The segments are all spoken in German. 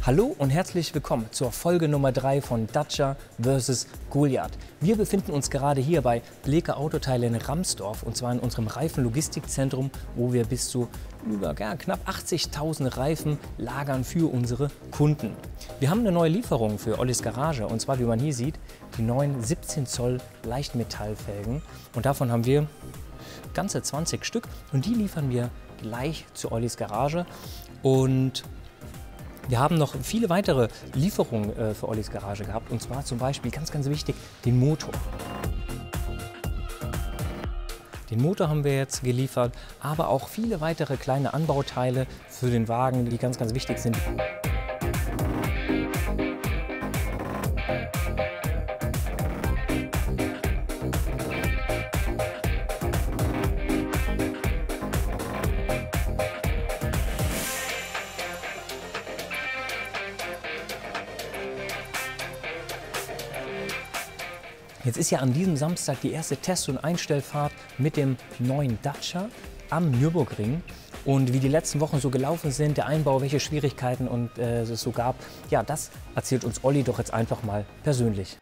Hallo und herzlich willkommen zur Folge Nummer 3 von Dacia vs. Goliath. Wir befinden uns gerade hier bei Bleker Autoteile in Ramsdorf und zwar in unserem Reifenlogistikzentrum, wo wir bis zu knapp 80.000 Reifen lagern für unsere Kunden. Wir haben eine neue Lieferung für Ollis Garage und zwar, wie man hier sieht, die neuen 17 Zoll Leichtmetallfelgen und davon haben wir ganze 20 Stück und die liefern wir gleich zu Ollis Garage. Und wir haben noch viele weitere Lieferungen für Ollis Garage gehabt und zwar zum Beispiel, ganz wichtig, den Motor. Den Motor haben wir jetzt geliefert, aber auch viele weitere kleine Anbauteile für den Wagen, die ganz wichtig sind. Jetzt ist ja an diesem Samstag die erste Test- und Einstellfahrt mit dem neuen Dacia am Nürburgring. Und wie die letzten Wochen so gelaufen sind, der Einbau, welche Schwierigkeiten es so gab, ja, das erzählt uns Olli doch jetzt einfach mal persönlich.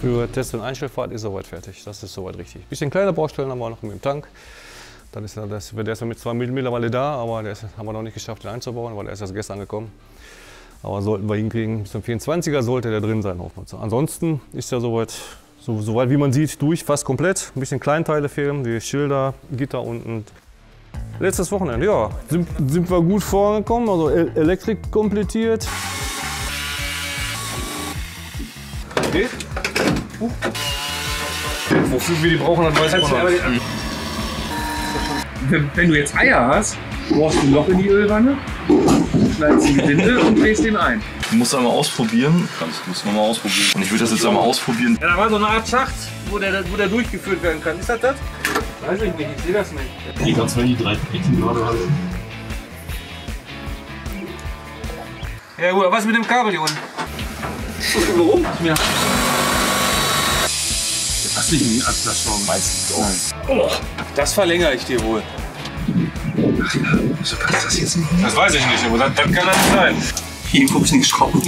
Für Test- und Einstellfahrt ist soweit fertig. Das ist soweit richtig. Bisschen kleine Baustellen haben wir noch mit dem Tank. Dann ist der ist mit 2 mittlerweile da, aber haben wir noch nicht geschafft, den einzubauen, weil er ist erst gestern angekommen. Aber sollten wir hinkriegen, bis zum 24er sollte der drin sein. Ansonsten ist er soweit wie man sieht, durch, fast komplett. Ein bisschen Kleinteile fehlen, wie Schilder, Gitter unten. Letztes Wochenende, ja, sind wir gut vorgekommen, also Elektrik komplettiert. Okay. Wofür wir die brauchen, dann weiß ich auch noch. Wenn du jetzt Eier hast, brauchst du ein Loch in die Ölwanne, schneidest die Winde und drehst den ein. Du musst einmal ausprobieren. Müssen wir mal ausprobieren. Und ich würde das jetzt einmal ausprobieren. Ja, da war so eine Art Schacht, wo der durchgeführt werden kann. Ist das das? Weiß ich nicht, ich sehe das nicht. Ich glaube, wenn die 3 Pixel gerade haben. Ja gut, was mit dem Kabel hier unten? Warum? Ja. Hast du nicht einen Atlas schon? Meistens auch. Oh, das verlängere ich dir wohl. Ach ja, wieso passt das jetzt nicht? Das weiß ich nicht, aber das kann das nicht sein. Hier guckst du nicht Schrauben.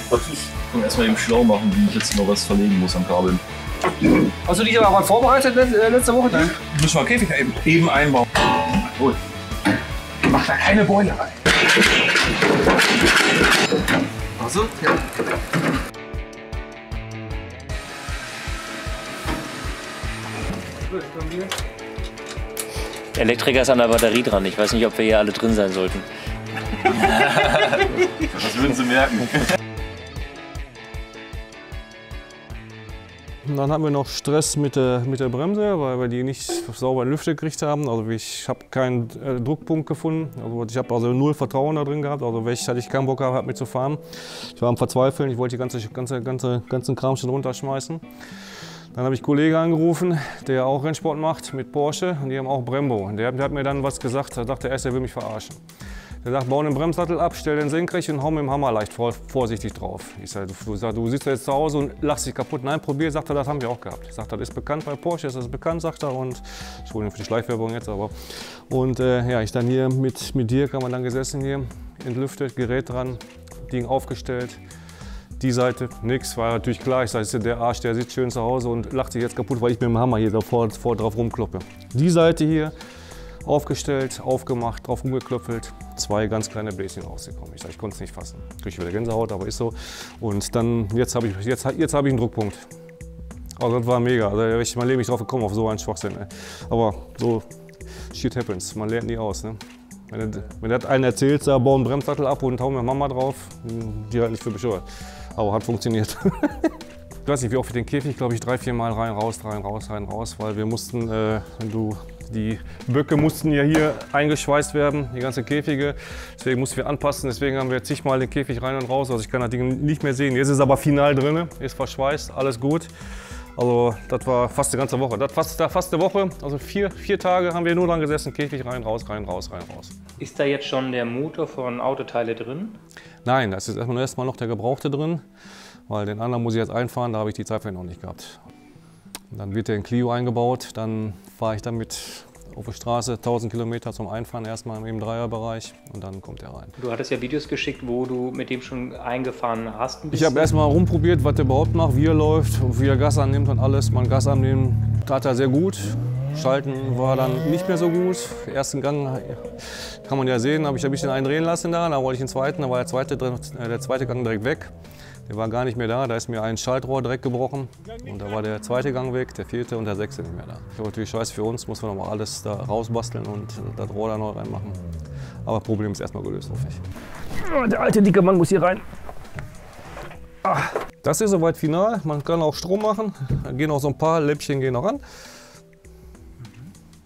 Was ist? Und erstmal eben schlau machen, wie ich jetzt noch was verlegen muss am Kabel. Hast du dich aber mal vorbereitet letzte Woche? Nein. Müssen wir Käfig eben einbauen. Gut. Mach da keine Beule rein. Also? Ja. Der Elektriker ist an der Batterie dran. Ich weiß nicht, ob wir hier alle drin sein sollten. Das würden sie merken. Dann haben wir noch Stress mit der Bremse, weil wir die nicht sauber in Lüfte gekriegt haben. Also ich habe keinen Druckpunkt gefunden. Also ich habe also null Vertrauen da drin gehabt. Also hatte ich keinen Bock gehabt mitzufahren. Ich war am Verzweifeln. Ich wollte die ganzen Kram schon runterschmeißen. Dann habe ich einen Kollegen angerufen, der auch Rennsport macht mit Porsche und die haben auch Brembo. Und der hat mir dann was gesagt, da dachte er will mich verarschen. Der sagt, bau den Bremssattel ab, stell den senkrecht und hau mit dem Hammer leicht vorsichtig drauf. Ich sage, du sitzt jetzt zu Hause und lachst dich kaputt. Nein, probier, sagt er, das haben wir auch gehabt. Ich sage, das ist bekannt bei Porsche, das ist bekannt, sagt er. Und Entschuldigung für die Schleichwerbung jetzt, aber. Und ja, ich dann hier mit Dirk haben wir dann gesessen hier, entlüftet, Gerät dran, Ding aufgestellt. Die Seite, nix, war natürlich klar. Ich sage, der Arsch, der sitzt schön zu Hause und lacht sich jetzt kaputt, weil ich mit dem Hammer hier vor drauf rumkloppe. Die Seite hier aufgestellt, aufgemacht, drauf rumgeklöppelt, 2 ganz kleine Bläschen rausgekommen. Ich sage, ich konnte es nicht fassen. Kriege ich wieder Gänsehaut, aber ist so. Und dann, jetzt habe ich einen Druckpunkt. Aber das war mega. Also, ich mein Leben nicht drauf gekommen auf so einen Schwachsinn. Ey. Aber so, shit happens. Man lernt nie aus. Ne? Wenn du das einen erzählst, da bauen einen Bremssattel ab und hauen mir Mama drauf, die halt nicht für bescheuert. Aber hat funktioniert. Ich weiß nicht, wie oft für den Käfig, glaube ich, 3-4 Mal rein, raus, weil wir mussten, die Böcke mussten ja hier eingeschweißt werden, die ganzen Käfige. Deswegen mussten wir anpassen, deswegen haben wir zigmal den Käfig rein und raus. Also ich kann das Ding nicht mehr sehen. Jetzt ist es aber final drin, ist verschweißt, alles gut. Also das war fast eine ganze Woche. Das fast eine Woche, also vier Tage haben wir nur dran gesessen, Käfig rein, raus. Ist da jetzt schon der Motor von Autoteile drin? Nein, da ist jetzt erstmal noch der Gebrauchte drin, weil den anderen muss ich jetzt einfahren, da habe ich die Zeit noch nicht gehabt. Und dann wird der in Clio eingebaut, dann fahre ich damit auf der Straße 1000 Kilometer zum Einfahren erstmal im Dreierbereich und dann kommt er rein. Du hattest ja Videos geschickt, wo du mit dem schon eingefahren hast. Ich habe erstmal rumprobiert, was der überhaupt macht, wie er läuft und wie er Gas annimmt und alles. Mein Gas annehmen tat er sehr gut. Schalten war dann nicht mehr so gut. Ersten Gang kann man ja sehen, habe ich ein bisschen eindrehen lassen da wollte ich den zweiten, da war der zweite Gang direkt weg. Der war gar nicht mehr da, da ist mir ein Schaltrohr direkt gebrochen und da war der zweite Gang weg, der vierte und der sechste nicht mehr da. Das war natürlich scheiße für uns, muss man noch mal alles da rausbasteln und das Rohr da neu reinmachen. Aber das Problem ist erstmal gelöst, hoffe ich. Oh, der alte dicke Mann muss hier rein. Das ist soweit final, man kann auch Strom machen, da gehen auch so ein paar Läppchen gehen noch an.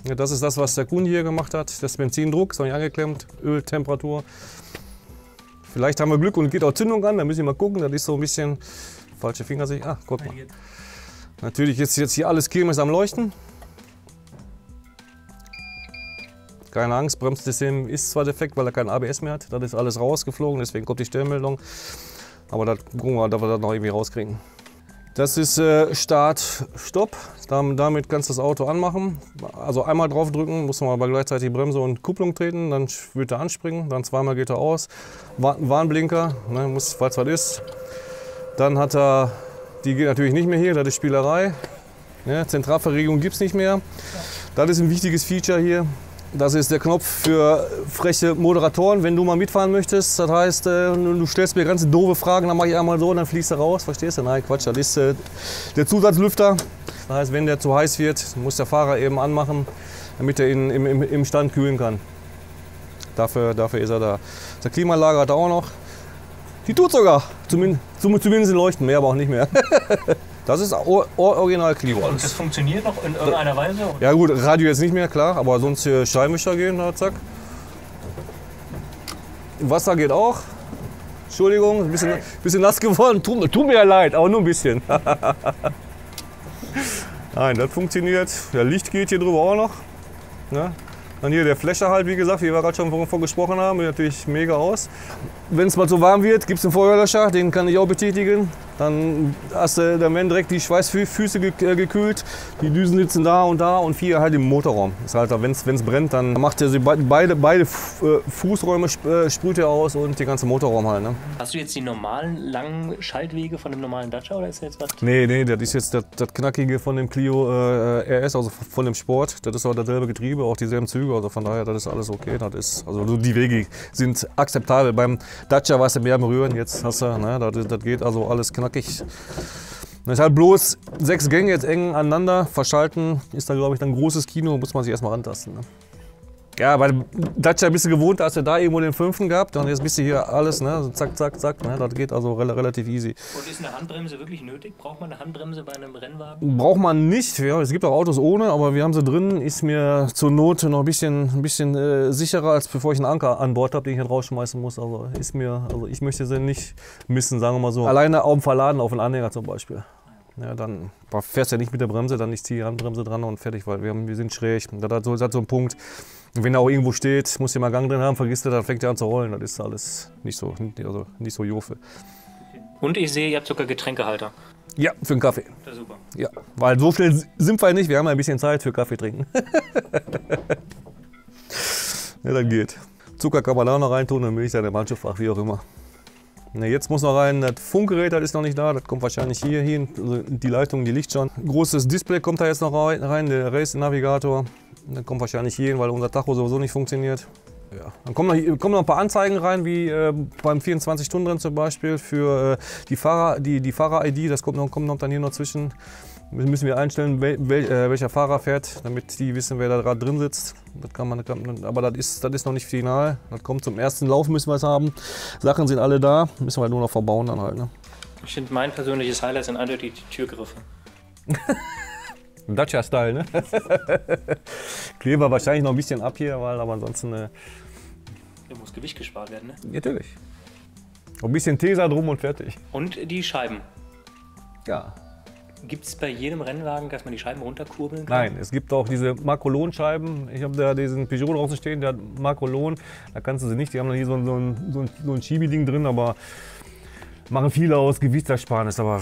Ja, das ist das, was der Kunde hier gemacht hat, das Benzindruck, ist noch nicht angeklemmt, Öltemperatur. Vielleicht haben wir Glück und geht auch Zündung an, da müssen wir mal gucken, das ist so ein bisschen, falsche Fingersicht, guck mal. Natürlich ist jetzt hier alles Kirmes am Leuchten. Keine Angst, Bremssystem ist zwar defekt, weil er kein ABS mehr hat, das ist alles rausgeflogen, deswegen kommt die Stellmeldung. Aber das gucken wir, dass wir das noch irgendwie rauskriegen. Das ist Start, Stopp. Damit kannst du das Auto anmachen. Also einmal drauf drücken, muss man aber gleichzeitig Bremse und Kupplung treten, dann wird er anspringen, dann zweimal geht er aus. Warnblinker, ne, muss, falls was ist. Dann hat er, die geht natürlich nicht mehr hier, das ist Spielerei. Ja, Zentralverriegelung gibt es nicht mehr. Das ist ein wichtiges Feature hier. Das ist der Knopf für freche Moderatoren, wenn du mal mitfahren möchtest. Das heißt, du stellst mir ganz doofe Fragen, dann mache ich einmal so, dann fließt er raus. Verstehst du? Nein, Quatsch, das ist der Zusatzlüfter. Das heißt, wenn der zu heiß wird, muss der Fahrer eben anmachen, damit er ihn im Stand kühlen kann. Dafür ist er da. Der Klimaanlage hat er auch noch. Die tut sogar, zumindest leuchten, mehr aber auch nicht mehr. Das ist original Clio alles. Und das funktioniert noch in irgendeiner Weise? Ja gut, Radio jetzt nicht mehr, klar, aber sonst hier Scheibenwischer gehen, da, zack. Wasser geht auch. Entschuldigung, ein bisschen nass geworden. Tut mir ja leid, aber nur ein bisschen. Nein, das funktioniert. Der Licht geht hier drüber auch noch. Ne? Dann hier der Flächer halt, wie gesagt, wie wir gerade schon von gesprochen haben, sieht natürlich mega aus. Wenn es mal zu warm wird, gibt es einen Feuerlöscher, den kann ich auch betätigen. Dann werden direkt die Schweißfüße gekühlt, die Düsen sitzen da und vier halt im Motorraum. Das heißt, wenn es brennt, dann macht er beide Fußräume sprüht er aus und den ganzen Motorraum halt. Ne? Hast du jetzt die normalen langen Schaltwege von dem normalen Dacia oder ist das jetzt was? Nee, das ist jetzt das Knackige von dem Clio RS, also von dem Sport. Das ist auch dasselbe Getriebe, auch dieselben Züge, also von daher, das ist alles okay. Das ist, also die Wege sind akzeptabel. Beim Dacia warst du mehr am Rühren, jetzt hast du, ne, das geht also alles knackig. Das ist halt bloß 6 Gänge jetzt eng aneinander, verschalten ist da glaube ich ein großes Kino, muss man sich erstmal rantasten. Ne? Ja, bei Dacia bist du gewohnt, hast du da irgendwo den 5. gehabt und jetzt bist du hier alles, ne, also zack, zack, zack, ne, das geht also relativ easy. Und ist eine Handbremse wirklich nötig? Braucht man eine Handbremse bei einem Rennwagen? Braucht man nicht, ja, es gibt auch Autos ohne, aber wir haben sie drin, ist mir zur Not noch ein bisschen sicherer, als bevor ich einen Anker an Bord habe, den ich halt rausschmeißen muss, also ich möchte sie nicht missen, sagen wir mal so. Alleine auf dem Verladen auf den Anhänger zum Beispiel. Ja, dann fährst du ja nicht mit der Bremse, dann ich ziehe die Handbremse dran und fertig, weil wir sind schräg. Das ist so ein Punkt. Wenn er auch irgendwo steht, muss ihr mal Gang drin haben, vergisst du, dann fängt er an zu rollen. Das ist alles nicht so Jofe. Und ich sehe, ihr habt sogar Getränkehalter. Ja, für einen Kaffee. Das ist super. Ja, weil so schnell sind wir nicht, wir haben ein bisschen Zeit für Kaffee trinken. Ja, das geht. Zucker kann man da noch reintun und Milch dann im Mannschaftfach, wie auch immer. Na, jetzt muss noch rein, das Funkgerät, das ist noch nicht da, das kommt wahrscheinlich hier hin, also die Leitung, die liegt schon. Großes Display kommt da jetzt noch rein, der Race-Navigator. Der kommt wahrscheinlich hier hin, weil unser Tacho sowieso nicht funktioniert. Ja. Dann kommen noch ein paar Anzeigen rein, wie beim 24-Stunden-Rennen zum Beispiel für die Fahrer-ID, das kommt noch dann hier noch zwischen. Müssen wir einstellen, welcher Fahrer fährt, damit die wissen, wer da gerade drin sitzt. Das kann man, aber das ist noch nicht final. Das kommt zum ersten Lauf, müssen wir es haben. Sachen sind alle da, müssen wir halt nur noch verbauen dann halt. Ne? Ich finde, mein persönliches Highlight sind eindeutig die Türgriffe. Dacia-Style, ne? Kleber wahrscheinlich noch ein bisschen ab hier, aber ansonsten... Da muss Gewicht gespart werden, ne? Natürlich. Ein bisschen Tesa drum und fertig. Und die Scheiben. Ja. Gibt es bei jedem Rennwagen, dass man die Scheiben runterkurbeln kann? Nein, es gibt auch diese Makrolon-Scheiben. Ich habe da diesen Peugeot draußen stehen, der hat Makrolon. Da kannst du sie nicht, die haben da hier so ein Schiebeding drin, aber machen viele aus Gewichtsersparnis. Aber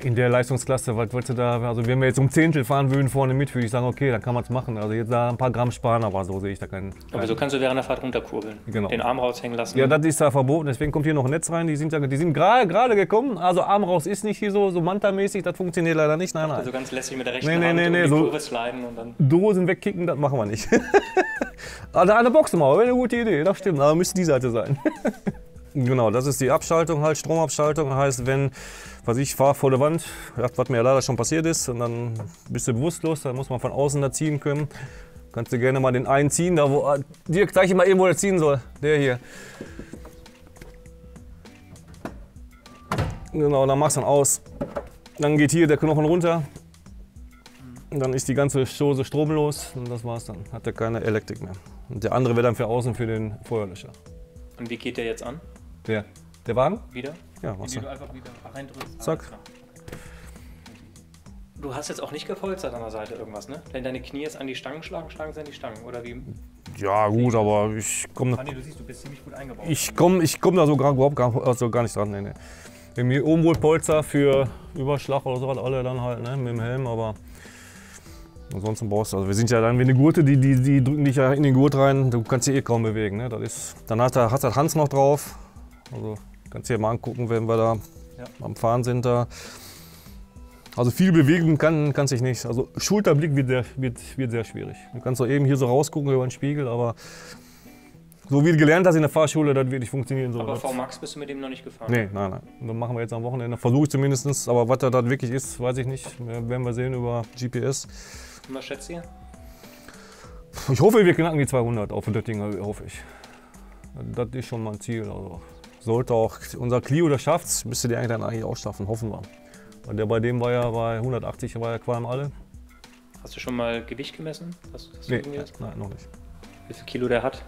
in der Leistungsklasse, was wolltest du da, also wenn wir jetzt um Zehntel fahren würden vorne mit, würde ich sagen, okay, dann kann man es machen. Also jetzt da ein paar Gramm sparen, aber so sehe ich da keinen. Aber so kannst du während der Fahrt runterkurbeln, genau. Den Arm raushängen lassen. Ja, das ist da verboten, deswegen kommt hier noch ein Netz rein. Die sind gerade gekommen, also Arm raus ist nicht hier so Manta-mäßig, das funktioniert leider nicht. Nein, nein. Also ganz lässig mit der rechten Hand um die Kurve sliden und dann... Dosen wegkicken, das machen wir nicht. Also eine Boxenmauer wäre eine gute Idee, das stimmt, aber müsste die Seite sein. Genau, das ist die Abschaltung, halt Stromabschaltung. Heißt, wenn ich fahre vor der Wand, was mir ja leider schon passiert ist, und dann bist du bewusstlos, dann muss man von außen da ziehen können. Kannst du gerne mal den einen ziehen, da wo. Dirk, zeig ich mal eben, wo der ziehen soll. Der hier. Genau, dann machst du ihn aus. Dann geht hier der Knochen runter. Und dann ist die ganze Chose stromlos und das war's dann. Hat er keine Elektrik mehr. Und der andere wäre dann für außen für den Feuerlöscher. Und wie geht der jetzt an? Der Wagen? Wieder? Ja, was du einfach wieder reindrückst. Zack. Du hast jetzt auch nicht gepolstert an der Seite irgendwas, ne? Wenn deine Knie jetzt an die Stangen schlagen, schlagen sie an die Stangen, oder wie? Ja gut, aber ich komme... Du siehst, du bist ziemlich gut eingebaut. Ich komm da so überhaupt gar nicht dran. Nee. Wir haben hier oben wohl Polster für Überschlag oder so, alle dann halt, ne, mit dem Helm, aber ansonsten brauchst du, also wir sind ja dann wie eine Gurte, die drücken dich ja in den Gurt rein, du kannst dich eh kaum bewegen. Ne? Dann hat er Hans noch drauf, also kannst du dir mal angucken, wenn wir da am Fahren sind da. Also viel bewegen kannst dich nicht, also Schulterblick wird sehr schwierig. Du kannst doch eben hier so rausgucken über den Spiegel, aber so wie du gelernt hast in der Fahrschule, das wird nicht funktionieren. So. Aber V-Max bist du mit dem noch nicht gefahren? Nee, nein. Das machen wir jetzt am Wochenende. Versuche ich zumindest. Aber was das wirklich ist, weiß ich nicht. Werden wir sehen über GPS. Und was schätzt ihr? Ich hoffe, wir knacken die 200 auf Döttinger, hoffe ich. Das ist schon mein Ziel. Also sollte auch unser Clio das schafft, müsste der eigentlich auch schaffen, hoffen wir. Und der bei dem war ja bei 180, war ja Qualm alle. Hast du schon mal Gewicht gemessen? Nee, nein, noch nicht. Wie viel Kilo der hat?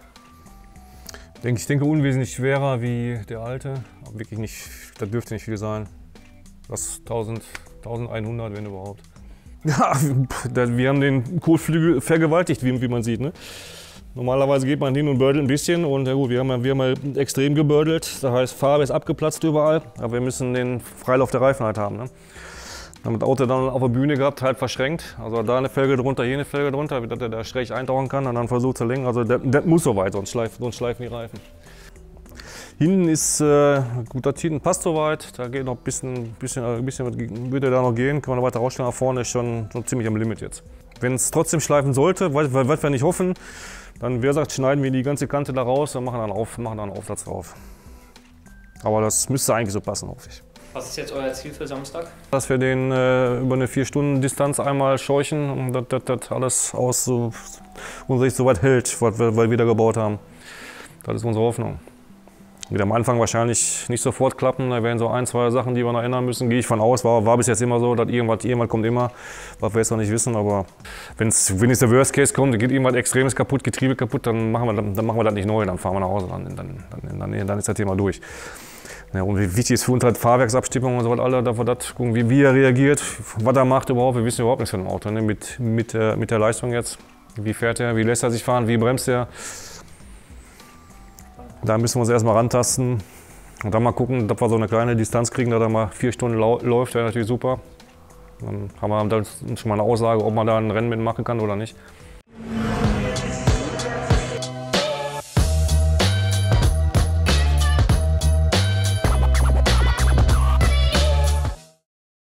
Ich denke unwesentlich schwerer wie der alte, aber wirklich nicht, das dürfte nicht viel sein. Das 1100, wenn überhaupt. Ja, wir haben den Kotflügel vergewaltigt, wie man sieht. Ne? Normalerweise geht man hin und bördelt ein bisschen und ja gut, wir haben extrem gebördelt. Das heißt, Farbe ist abgeplatzt überall, aber wir müssen den Freilauf der Reifen halt haben. Ne? Haben das Auto dann auf der Bühne gehabt, halt verschränkt. Also da eine Felge drunter, hier eine Felge drunter, dass er da schräg eintauchen kann und dann versucht zu lenken. Also das muss so weit, sonst schleifen die Reifen. Hinten ist, gut, das hinten passt soweit. Da geht noch ein bisschen würde da noch gehen, kann man noch weiter rausstellen. Nach vorne ist schon ziemlich am Limit jetzt. Wenn es trotzdem schleifen sollte, was wir nicht hoffen, dann, wie gesagt, schneiden wir die ganze Kante da raus und machen dann einen Aufsatz drauf. Aber das müsste eigentlich so passen, hoffe ich. Was ist jetzt euer Ziel für Samstag? Dass wir den über eine 4-Stunden-Distanz einmal scheuchen und das alles aus unserer Sicht so weit hält, was wir wieder gebaut haben. Das ist unsere Hoffnung. Wird am Anfang wahrscheinlich nicht sofort klappen, da werden so 1, 2 Sachen, die wir noch ändern müssen, gehe ich von aus. War bis jetzt immer so, dass irgendwann kommt immer, was wir jetzt noch nicht wissen. Aber wenn jetzt der Worst Case kommt, geht irgendwas Extremes kaputt, Getriebe kaputt, dann machen wir das nicht neu, dann fahren wir nach Hause, dann ist das Thema durch. Ja, und wichtig ist für uns halt Fahrwerksabstimmung und so weiter, dass wir das gucken, wie er reagiert, was er macht überhaupt. Wir wissen überhaupt nichts von dem Auto, ne? mit der Leistung jetzt. Wie fährt er, wie lässt er sich fahren, wie bremst er. Da müssen wir uns erstmal rantasten und dann mal gucken, dass wir so eine kleine Distanz kriegen, dass er mal 4 Stunden läuft, wäre natürlich super. Dann haben wir dann schon mal eine Aussage, ob man da ein Rennen mitmachen kann oder nicht.